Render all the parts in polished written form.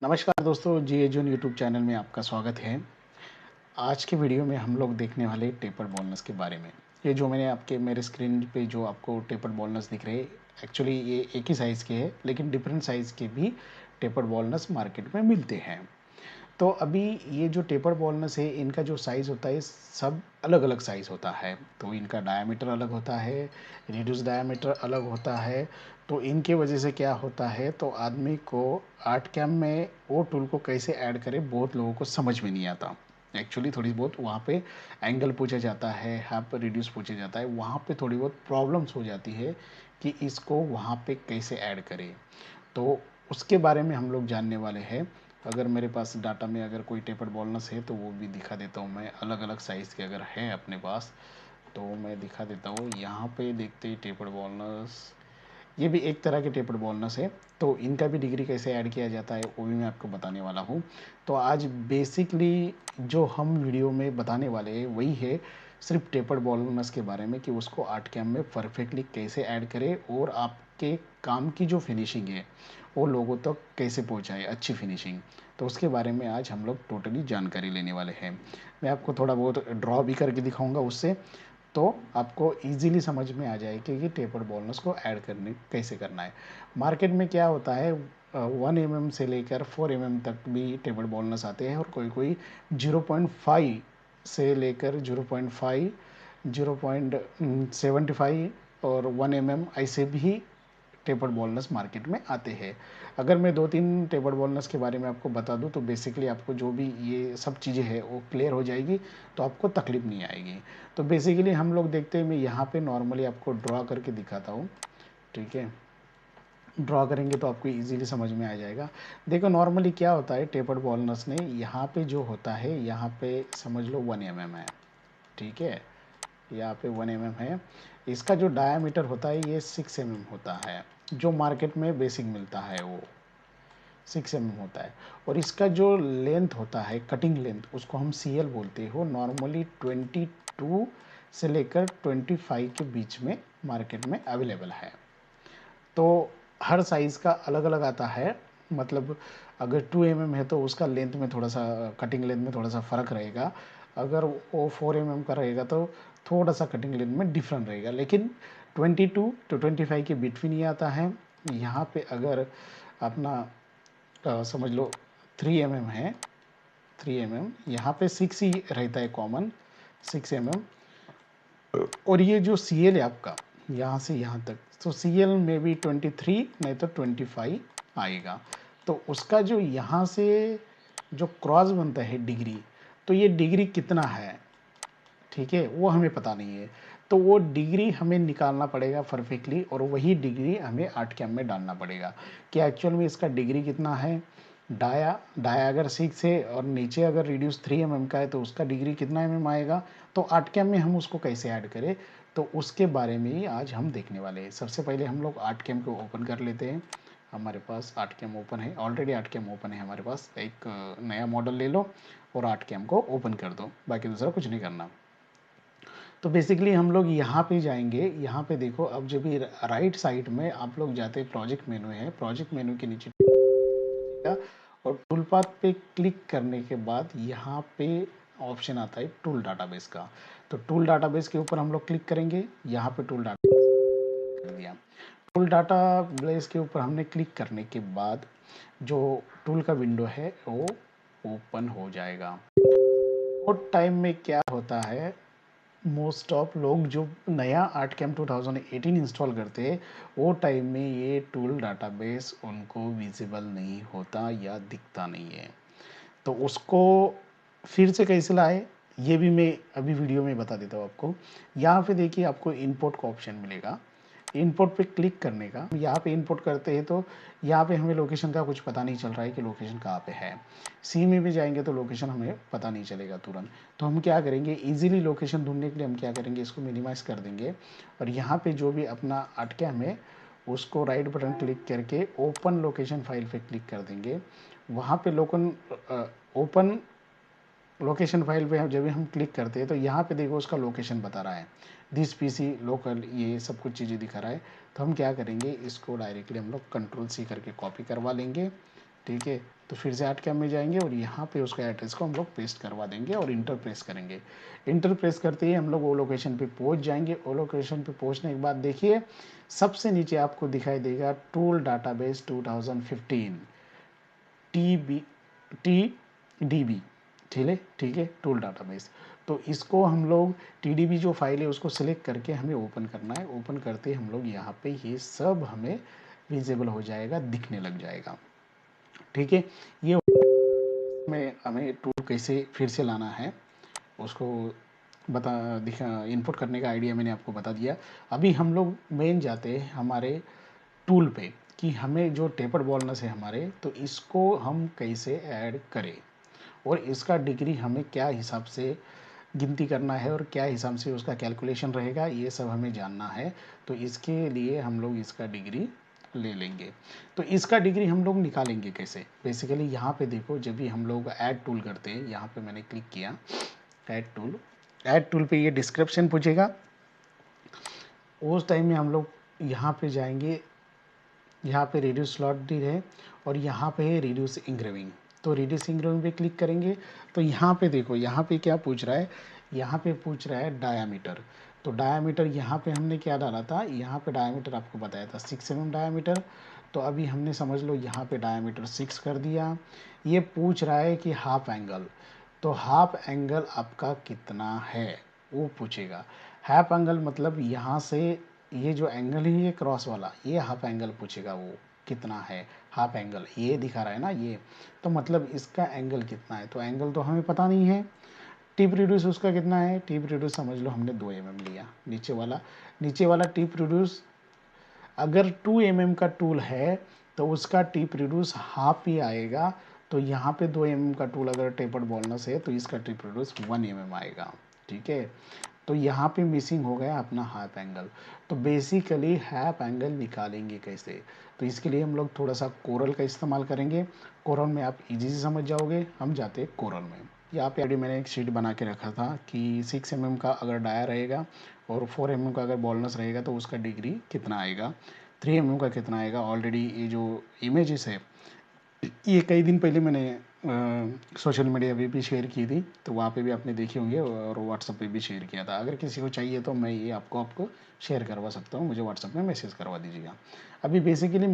नमस्कार दोस्तों, जी एजुन YouTube channel में आपका स्वागत है। आज के वीडियो में हम लोग देखने वाले टेपर्ड वॉलनट्स के बारे में। ये जो मैंने आपके मेरे स्क्रीन पे जो आपको टेपर्ड वॉलनट्स दिख रहे हैं, एक्चुअली ये एक ही साइज़ के हैं, लेकिन डिफरेंट साइज़ के भी टेपर्ड वॉलनट्स मार्केट में मिलते हैं। तो अभी ये जो टेपर्ड वॉलनट्स है, इनका जो साइज़ होता है, सब अलग-अलग साइज़ होता है। तो इनका डायामीटर अलग होता है, रेडियस डायामीटर अलग होता है। तो इनके वजह से क्या होता है, तो आदमी को आर्ट कैम में वो टूल को कैसे ऐड करें, बहुत लोगों को समझ में नहीं आता। एक्चुअली थोड़ी बहुत वहाँ पे एंगल पूछा जाता है, हाफ रेडियस पूछा जाता है, वहाँ पे थोड़ी बहुत प्रॉब्लम्स हो जाती है कि इसको वहाँ पे कैसे ऐड करें। तो उसके बारे में हम लोग जानने वाले हैं। अगर मेरे पास डाटा में अगर कोई टेपर्ड वॉलनट्स है तो वो भी दिखा देता हूँ मैं। अलग-अलग साइज़ के अगर है अपने पास तो मैं दिखा देता हूँ। यहाँ पे देखते ही टेपर्ड वॉलनट्स, ये भी एक तरह के टेपर्ड वॉलनट्स है। तो इनका भी डिग्री कैसे ऐड किया जाता है वो भी मैं आपको बताने वाला हूँ। तो आज बेसिकली जो हम वीडियो में बताने वाले हैं वही है, सिर्फ टेपर्ड वॉलनट्स के बारे में कि उसको आर्ट कैम में परफेक्टली कैसे ऐड करें और आपके काम की जो फिनिशिंग है वो लोगों तक कैसे पहुँचाए, अच्छी फिनिशिंग। तो उसके बारे में आज हम लोग टोटली जानकारी लेने वाले हैं। मैं आपको थोड़ा बहुत ड्रॉ भी करके दिखाऊंगा उससे, तो आपको इजीली समझ में आ जाए कि टेपर्ड वॉलनट्स को ऐड करने कैसे करना है। मार्केट में क्या होता है, 1 mm से लेकर 4 mm तक भी टेपर्ड वॉलनट्स आते हैं और कोई कोई 0.5 से लेकर 0.5, 0.75 और 1 mm ऐसे भी टेपर्ड वॉलनट्स मार्केट में आते हैं। अगर मैं 2-3 टेपर्ड वॉलनट्स के बारे में आपको बता दूं तो बेसिकली आपको जो भी ये सब चीज़ें हैं वो क्लियर हो जाएगी, तो आपको तकलीफ नहीं आएगी। तो बेसिकली हम लोग देखते हैं, मैं यहाँ पे नॉर्मली आपको ड्रॉ करके दिखाता हूँ। ठीक है, ड्रॉ करेंगे तो आपको इजीली समझ में आ जाएगा। देखो नॉर्मली क्या होता है, टेपर्ड वॉलनट्स ने यहाँ पे जो होता है, यहाँ पे समझ लो 1 mm है। ठीक है, यहाँ पे 1 mm है। इसका जो डायामीटर होता है ये 6 mm होता है। जो मार्केट में बेसिक मिलता है वो 6 mm होता है। और इसका जो लेंथ होता है, कटिंग लेंथ, उसको हम CL बोलते हो। नॉर्मली 22 से लेकर 25 के बीच में मार्केट में अवेलेबल है। तो हर साइज़ का अलग अलग आता है। मतलब अगर 2 mm है तो उसका लेंथ में थोड़ा सा, कटिंग लेंथ में थोड़ा सा फ़र्क रहेगा। अगर वो 4 mm का रहेगा तो थोड़ा सा कटिंग लेंथ में डिफरेंट रहेगा, लेकिन 22 to 25 के बिटवीन ही आता है। यहाँ पे अगर अपना समझ लो 3 mm है, 3 mm, यहाँ पे 6 ही रहता है कॉमन, 6 mm। और ये जो CL है आपका, यहाँ से यहाँ तक, तो CL में भी 23 नहीं तो 25 आएगा। तो उसका जो यहाँ से जो क्रॉस बनता है डिग्री, तो ये डिग्री कितना है, ठीक है, वो हमें पता नहीं है। तो वो डिग्री हमें निकालना पड़ेगा परफेक्टली, और वही डिग्री हमें आर्ट कैम में डालना पड़ेगा कि एक्चुअल में इसका डिग्री कितना है। डाया डाया अगर 6 है और नीचे अगर रिड्यूस 3 mm का है तो उसका डिग्री कितना mm आएगा। तो आर्ट कैम में हम उसको कैसे ऐड करें, तो उसके बारे में ही आज हम देखने वाले हैं। सबसे पहले हम लोग आर्ट कैम को ओपन कर लेते हैं। हमारे पास आर्ट कैम ओपन है, ऑलरेडी आर्ट कैम ओपन है हमारे पास। एक नया मॉडल ले लो और आर्ट कैम को ओपन कर दो, बाकी दूसरा कुछ नहीं करना। तो बेसिकली हम लोग यहाँ पे जाएंगे। यहाँ पे देखो, अब जब भी राइट साइड में आप लोग जाते हैं, प्रोजेक्ट मेनू है, प्रोजेक्ट मेनू के नीचे और टूल पाथ पे क्लिक करने के बाद यहाँ पे ऑप्शन आता है टूल डाटाबेस का। तो टूल डाटाबेस के ऊपर हम लोग क्लिक करेंगे। यहाँ पे टूल डाटा कर दिया। टूल डाटाबेस के ऊपर हमने क्लिक करने के बाद जो टूल का विंडो है वो ओपन हो जाएगा। वो टाइम में क्या होता है, मोस्ट ऑफ लोग जो नया आर्ट कैम 2018 इंस्टॉल करते हैं, वो टाइम में ये टूल डाटाबेस उनको विजिबल नहीं होता या दिखता नहीं है। तो उसको फिर से कैसे लाए, ये भी मैं अभी वीडियो में बता देता हूँ आपको। यहाँ पे देखिए आपको इंपोर्ट का ऑप्शन मिलेगा। इंपोर्ट पे क्लिक करने का, यहाँ पे इंपोर्ट करते हैं तो यहाँ पे हमें लोकेशन का कुछ पता नहीं चल रहा है कि लोकेशन कहाँ पे है। सी में भी जाएंगे तो लोकेशन हमें पता नहीं चलेगा तुरंत। तो हम क्या करेंगे, इजीली लोकेशन ढूंढने के लिए हम क्या करेंगे, इसको मिनिमाइज़ कर देंगे और यहाँ पे जो भी अपना अटका हमें, उसको राइट बटन क्लिक करके ओपन लोकेशन फाइल पे क्लिक कर देंगे। वहाँ पे ओपन लोकेशन फाइल पे जब भी हम क्लिक करते हैं तो यहाँ पे देखो उसका लोकेशन बता रहा है, दिस पीसी लोकल, ये सब कुछ चीज़ें दिखा रहा है। तो हम क्या करेंगे, इसको डायरेक्टली हम लोग कंट्रोल C करके कॉपी करवा लेंगे। ठीक है। तो फिर से AutoCAD में जाएंगे और यहाँ पे उसका एड्रेस को हम लोग पेस्ट करवा देंगे और इंटर प्रेस करेंगे। इंटर प्रेस करते ही हम लोग वो लोकेशन पे पहुँच जाएंगे। वो लोकेशन पे पहुँचने के बाद देखिए सबसे नीचे आपको दिखाई देगा टूल डाटाबेस 2015 TDB, ठीक है, टूल डाटाबेस। तो इसको हम लोग TDB जो फाइल है उसको सिलेक्ट करके हमें ओपन करना है। ओपन करते हम लोग यहाँ पे ये सब हमें विजिबल हो जाएगा, दिखने लग जाएगा, ठीक है। ये में हमें टूल कैसे फिर से लाना है उसको दिखा इनपुट करने का आइडिया मैंने आपको बता दिया। अभी हम लोग मेन जाते हैं हमारे टूल पे कि हमें जो टेपर्ड बॉलनेस है हमारे, तो इसको हम कैसे ऐड करें और इसका डिग्री हमें क्या हिसाब से गिनती करना है और क्या हिसाब से उसका कैलकुलेशन रहेगा, ये सब हमें जानना है। तो इसके लिए हम लोग इसका डिग्री ले लेंगे। तो इसका डिग्री हम लोग निकालेंगे कैसे? बेसिकली यहाँ पे देखो, जब भी हम लोग ऐड टूल करते हैं, यहाँ पे मैंने क्लिक किया ऐड टूल पे ये डिस्क्रिप्शन पूछेगा। उस टाइम में हम लोग यहाँ पे जाएंगे, यहाँ पे रिड्यूस स्लॉट डी है और यहाँ पे है रिड्यूस इंग्रेविंग। तो रिड्यूस इंग्रेविंग पे क्लिक करेंगे तो यहाँ पे देखो, यहाँ पे क्या पूछ रहा है, यहाँ पे पूछ रहा है डायामीटर। तो डायामीटर यहाँ पे हमने क्या डाला था, यहाँ पे डायामीटर आपको बताया था 6 mm डायामीटर। तो अभी हमने समझ लो यहाँ पे डायामीटर 6 कर दिया। ये पूछ रहा है कि हाफ एंगल, तो हाफ एंगल आपका कितना है वो पूछेगा। हाफ एंगल मतलब यहाँ से ये जो एंगल है ये क्रॉस वाला, ये हाफ एंगल पूछेगा वो कितना है। हाफ एंगल ये दिखा रहा है ना ये, तो मतलब इसका एंगल कितना है। तो एंगल तो हमें पता नहीं है। टिप रिड्यूस उसका कितना है, टिप रिड्यूस समझ लो हमने 2 mm लिया। नीचे वाला टिप रिड्यूस अगर 2 mm का टूल है तो उसका टिप रिड्यूस हाफ ही आएगा। तो यहाँ पे 2 mm का टूल अगर टेपर्ड बॉलनेस है तो इसका टिप रिड्यूस 1 mm आएगा, ठीक है। तो यहाँ पे मिसिंग हो गया अपना हाफ एंगल। तो बेसिकली हाफ एंगल निकालेंगे कैसे, तो इसके लिए हम लोग थोड़ा सा कोरल का इस्तेमाल करेंगे। कोरल में आप इजी से समझ जाओगे। हम जाते हैं कोरल में। यहाँ पे ऑलरेडी मैंने एक शीट बना के रखा था कि 6 mm का अगर डाया रहेगा और 4 mm का अगर बॉलनेस रहेगा तो उसका डिग्री कितना आएगा, 3 mm का कितना आएगा। ऑलरेडी ये जो इमेजेस है ये कई दिन पहले मैंने सोशल मीडिया पे भी शेयर की थी, तो वहाँ पे भी आपने देखी होंगे और व्हाट्सएप पे भी शेयर किया था। अगर किसी को चाहिए तो मैं ये आपको शेयर करवा सकता हूँ, मुझे व्हाट्सएप में मैसेज करवा दीजिएगा। अभी बेसिकली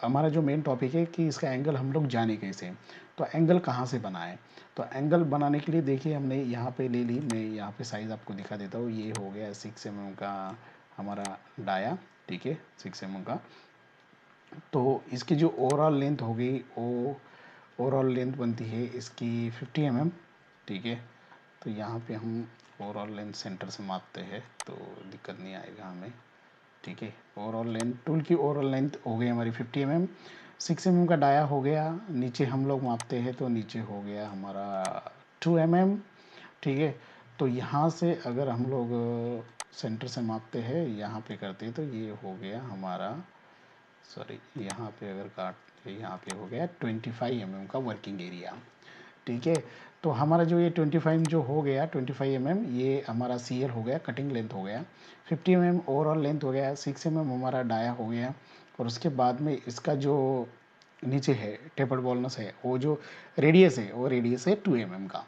हमारा जो मेन टॉपिक है कि इसका एंगल हम लोग जाने कैसे, तो एंगल कहाँ से बनाएं। तो एंगल बनाने के लिए देखिए हमने यहाँ पे ले ली, मैं यहाँ पे साइज़ आपको दिखा देता हूँ। ये हो गया 6 mm का हमारा डाया, ठीक है, 6 mm का। तो इसकी जो ओवरऑल लेंथ हो गई वो ओवरऑल लेंथ बनती है इसकी 50 mm, ठीक है। तो यहाँ पे हम ओवरऑल लेंथ सेंटर से मापते हैं तो दिक्कत नहीं आएगा हमें, ठीक है। ओवरऑल लेंथ टूल की ओवरऑल लेंथ हो गई हमारी 50 mm। 6 mm का डाया हो गया। नीचे हम लोग मापते हैं तो नीचे हो गया हमारा 2 mm, ठीक है। तो यहाँ से अगर हम लोग सेंटर से मापते हैं, यहाँ पे करते हैं तो ये हो गया हमारा, सॉरी यहाँ पे अगर काट, यहाँ पे हो गया 25 mm का वर्किंग एरिया, ठीक है। तो हमारा जो ये 25 जो हो गया 25 mm ये हमारा CL हो गया, कटिंग लेंथ हो गया। 50 mm ओवरऑल लेंथ हो गया। 6 mm हमारा डाया हो गया। और उसके बाद में इसका जो नीचे है टेपर्ड बॉलनेस है, वो जो रेडियस है वो रेडियस है 2 mm का।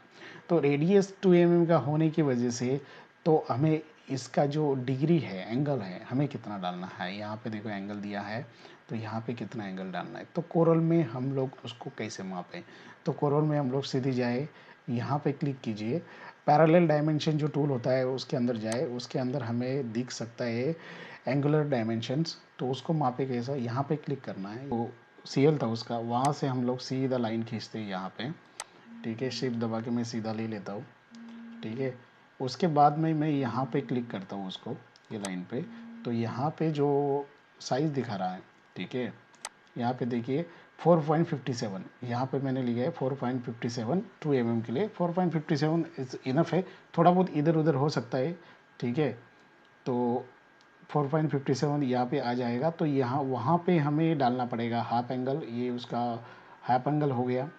तो रेडियस 2 mm का होने की वजह से तो हमें इसका जो डिग्री है, एंगल है, हमें कितना डालना है। यहाँ पे देखो एंगल दिया है, तो यहाँ पे कितना एंगल डालना है। तो कोरल में हम लोग उसको कैसे मापें, तो कोरल में हम लोग सीधे जाए, यहाँ पे क्लिक कीजिए, पैरेलल डायमेंशन जो टूल होता है उसके अंदर जाए। उसके अंदर हमें दिख सकता है एंगुलर डायमेंशंस, तो उसको मापे कैसा, यहाँ पे क्लिक करना है। वो CL था उसका, वहाँ से हम लोग सीधा लाइन खींचते हैं यहाँ पे, ठीक है। शिफ्ट दबा के मैं सीधा ले लेता हूँ, ठीक है। उसके बाद में मैं यहाँ पे क्लिक करता हूँ उसको, ये लाइन पे। तो यहाँ पे जो साइज़ दिखा रहा है, ठीक है, यहाँ पे देखिए 4.57, यहाँ पे मैंने लिया है 4.57 2 mm के लिए। 4.57 इज इनफ है, थोड़ा बहुत इधर उधर हो सकता है, ठीक है। तो 4.57 यहाँ पे आ जाएगा। तो यहाँ वहाँ पे हमें डालना पड़ेगा हाफ एंगल, ये उसका हाफ एंगल हो गया,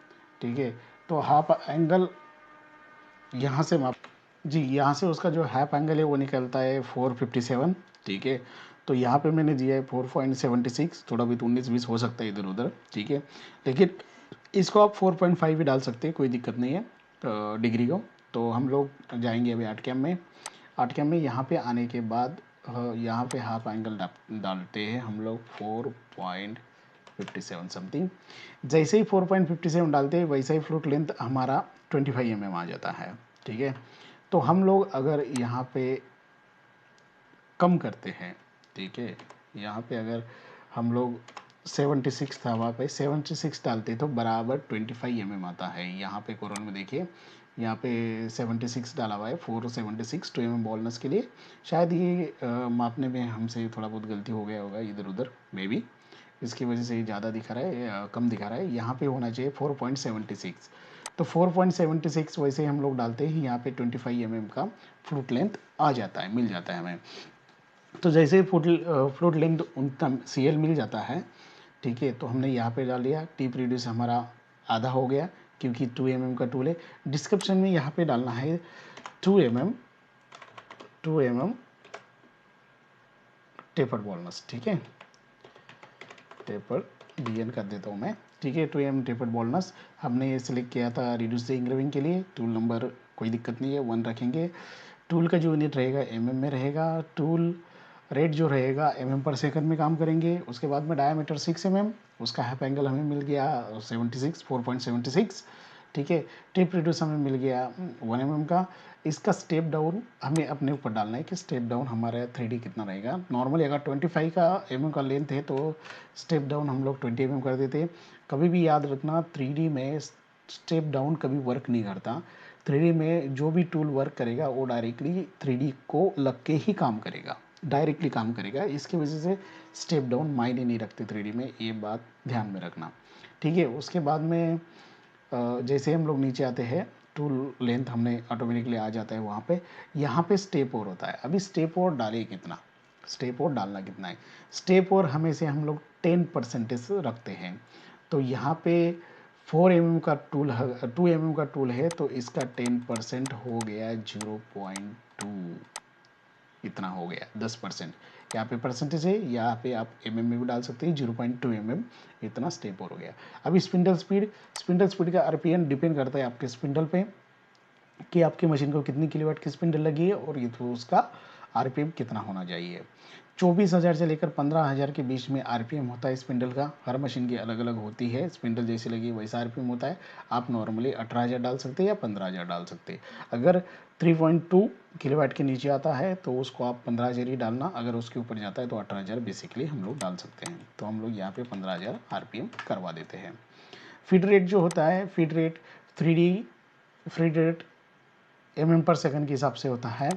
ठीक है। तो हाफ एंगल यहाँ से माप जी, यहाँ से उसका जो हाफ एंगल है वो निकलता है 457, ठीक है। तो यहाँ पे मैंने दिया है 4.76, थोड़ा भी 19-20 हो सकता है इधर उधर, ठीक है, लेकिन इसको आप 4.5 भी डाल सकते हैं, कोई दिक्कत नहीं है डिग्री को। तो हम लोग जाएंगे अभी आर्ट कैम में। आर्ट कैम में यहाँ पे आने के बाद यहाँ पे हाफ एंगल डालते हैं हम लोग 4.57 समथिंग। जैसे ही 4.57 डालते हैं वैसे ही फ्लूट लेंथ हमारा 25 mm आ जाता है, ठीक है। तो हम लोग अगर यहाँ पे कम करते हैं, ठीक है, यहाँ पे अगर हम लोग 76 था, वहाँ पे 76 डालते तो बराबर 25 mm आता है। यहाँ पे कोरोन में देखिए, यहाँ पे 76 डाला हुआ है, 476 2 mm बॉलनेस के लिए। शायद ये मापने में हमसे थोड़ा बहुत गलती हो गया होगा इधर उधर, मे बी इसकी वजह से ज़्यादा दिखा रहा है, कम दिखा रहा है। यहाँ पे होना चाहिए 4.76। तो 4.76 वैसे हम लोग डालते हैं, यहाँ पे 25 mm का फ्लूट लेंथ आ जाता है, मिल जाता है हमें। तो जैसे ही फ्लूट लेंथ उतना CL मिल जाता है, ठीक है, तो हमने यहाँ पे डाल दिया। टिप रिड्यूस हमारा आधा हो गया क्योंकि 2 mm का टूल है। डिस्क्रिप्शन में यहाँ पे डालना है 2 mm टेपर बॉलनेस, ठीक है, टेपर DN कर देता हूँ मैं, ठीक है। 2 mm टेपर बॉलनेस हमने ये सिलेक्ट किया था रिड्यूस द इंग्रेविंग के लिए। टूल नंबर कोई दिक्कत नहीं है, 1 रखेंगे। टूल का जो यूनिट रहेगा mm में रहेगा। टूल रेट जो रहेगा mm पर सेकंड में काम करेंगे। उसके बाद में डायमीटर 6 mm, उसका हाफ एंगल हमें मिल गया 4.76, ठीक है। टिप रिड्यूस हमें मिल गया 1 mm का। इसका स्टेप डाउन हमें अपने ऊपर डालना है कि स्टेप डाउन हमारा 3D कितना रहेगा। नॉर्मली अगर 25 का mm का लेंथ है तो स्टेप डाउन हम लोग 20 mm कर देते हैं। कभी भी याद रखना 3D में स्टेप डाउन कभी वर्क नहीं करता। 3D में जो भी टूल वर्क करेगा वो डायरेक्टली 3D को लग के ही काम करेगा, डायरेक्टली काम करेगा। इसकी वजह से स्टेप डाउन मायने नहीं रखते 3D में, ये बात ध्यान में रखना, ठीक है। उसके बाद में जैसे हम लोग नीचे आते हैं, टूल लेंथ हमने ऑटोमेटिकली आ जाता है वहाँ पे। यहाँ पे स्टेप और होता है। अभी स्टेप और डाले कितना, स्टेप और डालना कितना है। स्टेप और हमेशा हम लोग 10% रखते हैं। तो यहाँ पे 4 mm का टूल 2 mm का टूल है तो इसका 10% हो गया 0.2, इतना हो गया 10%। यहाँ पे परसेंटेज है, यहाँ पे आप mm में भी डाल सकते हैं 0.2 mm, इतना स्टेप और हो गया। अभी स्पिंडल स्पीड का RPM डिपेंड करता है आपके स्पिंडल पे कि आपकी मशीन को कितनी किलोवाट की स्पिंडल लगी है और ये तो उसका RPM कितना होना चाहिए। 24,000 से लेकर 15,000 के बीच में RPM होता है स्पिंडल का। हर मशीन की अलग अलग होती है, स्पिंडल जैसी लगी वैसा RPM होता है। आप नॉर्मली 18,000 डाल सकते हैं या 15,000 डाल सकते हैं। अगर 3.2 किलोवाट के नीचे आता है तो उसको आप 15,000 ही डालना। अगर उसके ऊपर जाता है तो 18,000 बेसिकली हम लोग डाल सकते हैं। तो हम लोग यहाँ पे 15,000 RPM करवा देते हैं। फीड रेट जो होता है, feed rate 3D feed rate mm पर सेकंड के हिसाब से होता है।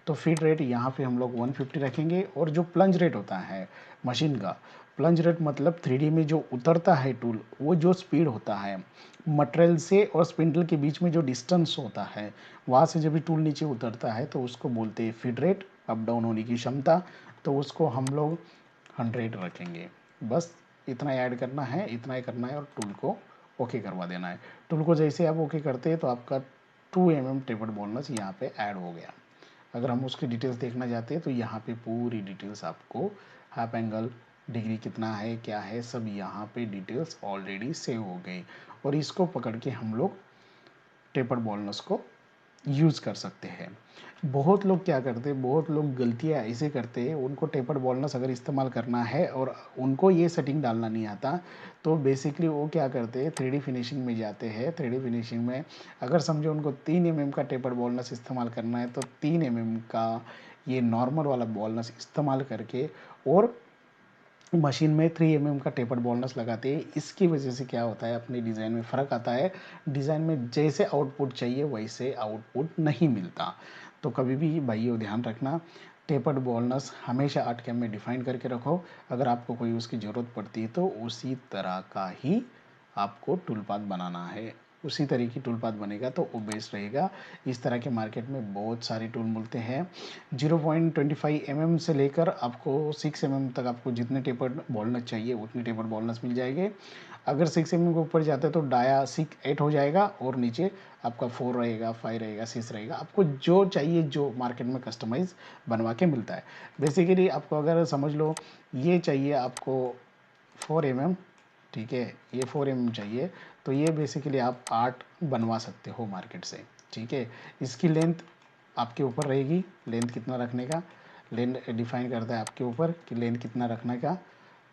तो फीड रेट यहाँ पे हम लोग 150 रखेंगे। और जो प्लंज रेट होता है मशीन का, प्लंज रेट मतलब 3D में जो उतरता है टूल, वो जो स्पीड होता है मटेरियल से और स्पिंडल के बीच में जो डिस्टेंस होता है, वहाँ से जब भी टूल नीचे उतरता है तो उसको बोलते हैं फीड रेट, अप डाउन होने की क्षमता। तो उसको हम लोग 100 रखेंगे। बस इतना ऐड करना है, इतना ही करना है और टूल को ओके करवा देना है। टूल को जैसे आप ओके करते हैं तो आपका 2 mm टेपर्ड बोनस यहाँ पे ऐड हो गया। अगर हम उसकी डिटेल्स देखना चाहते हैं तो यहाँ पे पूरी डिटेल्स आपको, हाफ एंगल डिग्री कितना है क्या है सब यहाँ पे डिटेल्स ऑलरेडी सेव हो गई। और इसको पकड़ के हम लोग टेपर्ड बोनस को यूज़ कर सकते हैं। बहुत लोग क्या करते हैं, बहुत लोग गलतियाँ ऐसे करते हैं, उनको टेपर्ड बॉलनेस अगर इस्तेमाल करना है और उनको ये सेटिंग डालना नहीं आता तो बेसिकली वो क्या करते हैं 3D फिनिशिंग में जाते हैं। 3D फिनिशिंग में अगर समझो उनको 3 mm का टेपर्ड बॉलनेस इस्तेमाल करना है तो 3 mm का ये नॉर्मल वाला बॉलनेस इस्तेमाल करके और मशीन में 3 mm का टेपर्ड बॉलनेस लगाते हैं। इसकी वजह से क्या होता है, अपने डिज़ाइन में फ़र्क आता है। डिज़ाइन में जैसे आउटपुट चाहिए वैसे आउटपुट नहीं मिलता। तो कभी भी भाइयों ध्यान रखना, टेपर्ड बॉलनेस हमेशा आर्ट कैम में डिफाइन करके रखो। अगर आपको कोई उसकी ज़रूरत पड़ती है तो उसी तरह का ही आपको टूल पाथ बनाना है। उसी तरह की टूल पाथ बनेगा तो वो बेस्ट रहेगा। इस तरह के मार्केट में बहुत सारे टूल मिलते हैं। 0.25 mm से लेकर आपको 6 mm तक आपको जितने टेपर्ड बॉलनस चाहिए उतने टेपर्ड बॉलनस मिल जाएंगे। अगर 6 mm के ऊपर जाते हैं तो डाया 8 हो जाएगा और नीचे आपका 4 रहेगा, 5 रहेगा, 6 रहेगा। आपको जो चाहिए, जो मार्केट में कस्टमाइज बनवा के मिलता है। बेसिकली आपको अगर समझ लो ये चाहिए आपको 4 mm, ठीक है, ये 4 mm चाहिए तो ये बेसिकली आप 8 बनवा सकते हो मार्केट से, ठीक है। इसकी लेंथ आपके ऊपर रहेगी, लेंथ कितना रखने का, लेंथ डिफाइन करता है आपके ऊपर कि लेंथ कितना रखने का।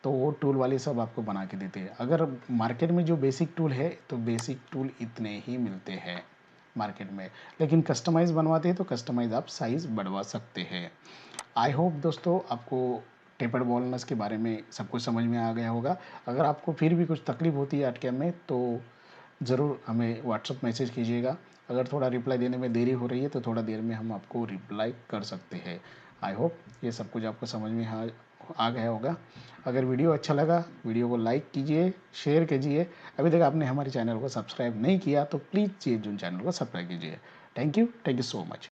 तो वो टूल वाले सब आपको बना के देते हैं। अगर मार्केट में जो बेसिक टूल है तो बेसिक टूल इतने ही मिलते हैं मार्केट में, लेकिन कस्टमाइज़ बनवाते हैं तो कस्टमाइज़ आप साइज़ बढ़वा सकते हैं। आई होप दोस्तों आपको टेपर्ड बॉलनस के बारे में सब कुछ समझ में आ गया होगा। अगर आपको फिर भी कुछ तकलीफ होती है अटके में तो ज़रूर हमें व्हाट्सअप मैसेज कीजिएगा। अगर थोड़ा रिप्लाई देने में देरी हो रही है तो थोड़ा देर में हम आपको रिप्लाई कर सकते हैं। आई होप ये सब कुछ आपको समझ में आ गया होगा। अगर वीडियो अच्छा लगा, वीडियो को लाइक कीजिए, शेयर कीजिए। अभी तक आपने हमारे चैनल को सब्सक्राइब नहीं किया तो प्लीज़ जून चैनल को सब्सक्राइब कीजिए। Thank you so much.